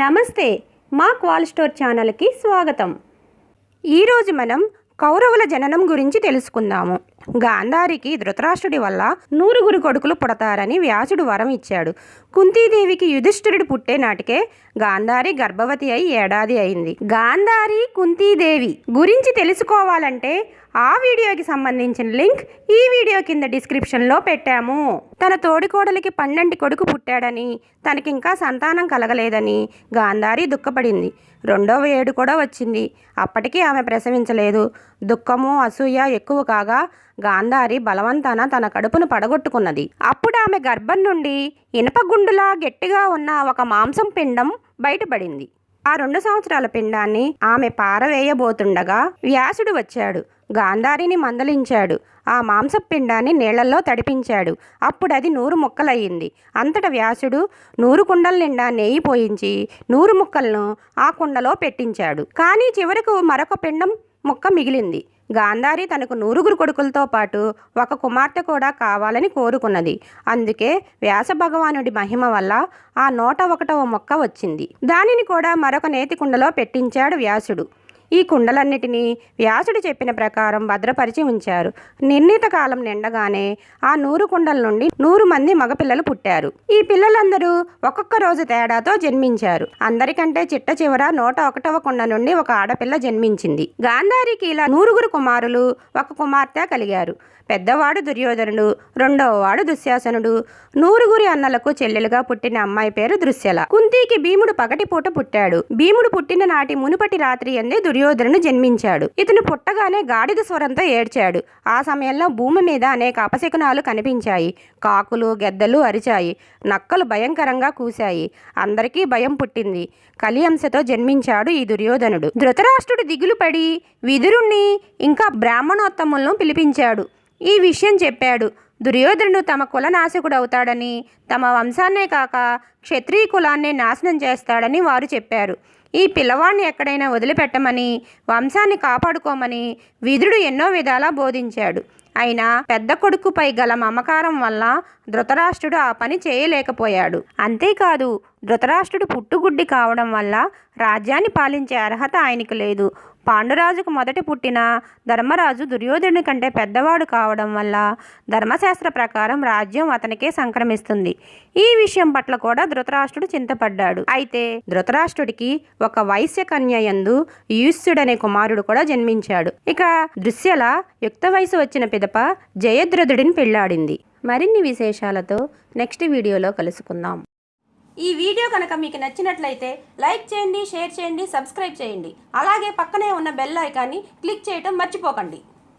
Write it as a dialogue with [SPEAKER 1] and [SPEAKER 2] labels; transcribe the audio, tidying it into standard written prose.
[SPEAKER 1] నమస్తే, మా క్వాల్ స్టోర్ ఛానల్కి స్వాగతం. ఈరోజు మనం కౌరవుల జననం గురించి తెలుసుకుందాము. గాంధారికి ధృతరాష్ట్రుడి వల్ల 9 కొడుకులు పుడతారని వ్యాసుడు వరం ఇచ్చాడు. కుంతీదేవికి యుధిష్ఠిరుడు పుట్టే నాటికే గాంధారి గర్భవతి అయి ఏడాది అయింది. గాంధారి కుంతీదేవి గురించి తెలుసుకోవాలంటే ఆ వీడియోకి సంబంధించిన లింక్ ఈ వీడియో కింద డిస్క్రిప్షన్లో పెట్టాము. తన తోడికోడలికి 12 కొడుకు పుట్టాడని, తనకింకా సంతానం కలగలేదని గాంధారి దుఃఖపడింది. 2వ ఏడు కూడా వచ్చింది. అప్పటికీ ఆమె ప్రసవించలేదు. దుఃఖము, అసూయ ఎక్కువ కాగా గాంధారి బలవంతాన తన కడుపును పడగొట్టుకున్నది. అప్పుడు ఆమె గర్భం నుండి ఇనపగుండులా గట్టిగా ఉన్న ఒక మాంసం పిండం బయటపడింది. ఆ 2 సంవత్సరాల పిండాన్ని ఆమె పారవేయబోతుండగా వ్యాసుడు వచ్చాడు. గాంధారిని మందలించాడు. ఆ మాంసపిండాన్ని నీళ్లలో తడిపించాడు. అప్పుడు అది 100 ముక్కలయ్యింది. అంతటా వ్యాసుడు 100 కుండల నిండా నెయ్యి పోయించి 100 ముక్కలను ఆ కుండలో పెట్టించాడు. కానీ చివరకు మరొక పిండం ముక్క మిగిలింది. గాంధారి తనకు 9 కొడుకులతో పాటు ఒక కుమార్తె కూడా కావాలని కోరుకున్నది. అందుకే వ్యాస భగవానుడి మహిమ వల్ల ఆ 101వ మొక్క వచ్చింది. దానిని కూడా మరొక నేతి కుండలో పెట్టించాడు వ్యాసుడు. ఈ కుండలన్నిటినీ వ్యాసుడు చెప్పిన ప్రకారం భద్రపరిచి ఉంచారు. నిర్ణీత కాలం నిండగానే ఆ 100 కుండల నుండి 100 మంది మగపిల్లలు పుట్టారు. ఈ పిల్లలందరూ ఒక్కొక్క రోజు తేడాతో జన్మించారు. అందరికంటే చిట్ట చివర 101వ కుండ నుండి ఒక ఆడపిల్ల జన్మించింది. గాంధారికి ఇలా 9 కుమారులు, ఒక కుమార్తె కలిగారు. పెద్దవాడు దుర్యోధనుడు, 2వవాడు దుశ్శాసనుడు. 9 అన్నలకు చెల్లెలుగా పుట్టిన అమ్మాయి పేరు దృశ్యల. కుంతికి భీముడు పగటిపూట పుట్టాడు. భీముడు పుట్టిన నాటి మునుపటి రాత్రి ఎందే దుర్యోధనుడు జన్మించాడు. ఇతను పుట్టగానే గాడిద స్వరంతో ఏడ్చాడు. ఆ సమయంలో భూమి మీద అనేక అపశకునాలు కనిపించాయి. కాకులు, గెద్దలు అరిచాయి. నక్కలు భయంకరంగా కూశాయి. అందరికీ భయం పుట్టింది. కలియంశతో జన్మించాడు ఈ దుర్యోధనుడు. ధృతరాష్ట్రుడు దిగులు పడి విదురుణ్ణి ఇంకా బ్రాహ్మణోత్తములను పిలిపించాడు. ఈ విషయం చెప్పాడు. దుర్యోధనుడు తమ కులనాశకుడవుతాడని, తమ వంశాన్నే కాక క్షత్రియ కులాన్నే నాశనం చేస్తాడని వారు చెప్పారు. ఈ పిల్లవాడిని ఎక్కడైనా వదిలిపెట్టమని, వంశాన్ని కాపాడుకోమని విదురుడు ఎన్నో విధాలా బోధించాడు. అయినా పెద్ద కొడుకుపై గల మమకారం వల్ల ధృతరాష్ట్రుడు ఆ పని చేయలేకపోయాడు. అంతేకాదు, ధృతరాష్ట్రుడు పుట్టుగుడ్డి కావడం వల్ల రాజ్యాన్ని పాలించే అర్హత ఆయనకు లేదు. పాండురాజుకు మొదట పుట్టిన ధర్మరాజు దుర్యోధనుడి కంటే పెద్దవాడు కావడం వల్ల ధర్మశాస్త్ర ప్రకారం రాజ్యం అతనికే సంక్రమిస్తుంది. ఈ విషయం పట్ల కూడా ధృతరాష్ట్రుడు చింతపడ్డాడు. అయితే ధృతరాష్ట్రుడికి ఒక వైశ్య కన్యయందు యూష్యుడనే కుమారుడు కూడా జన్మించాడు. ఇక దృశ్యల యుక్త వయసు వచ్చిన పిదప జయద్రథుడిని పెళ్లాడింది. మరిన్ని విశేషాలతో నెక్స్ట్ వీడియోలో కలుసుకుందాం. ఈ వీడియో కనుక మీకు నచ్చినట్లయితే లైక్ చేయండి, షేర్ చేయండి, సబ్స్క్రైబ్ చేయండి. అలాగే పక్కనే ఉన్న బెల్ ఐకాన్ని క్లిక్ చేయటం మర్చిపోకండి.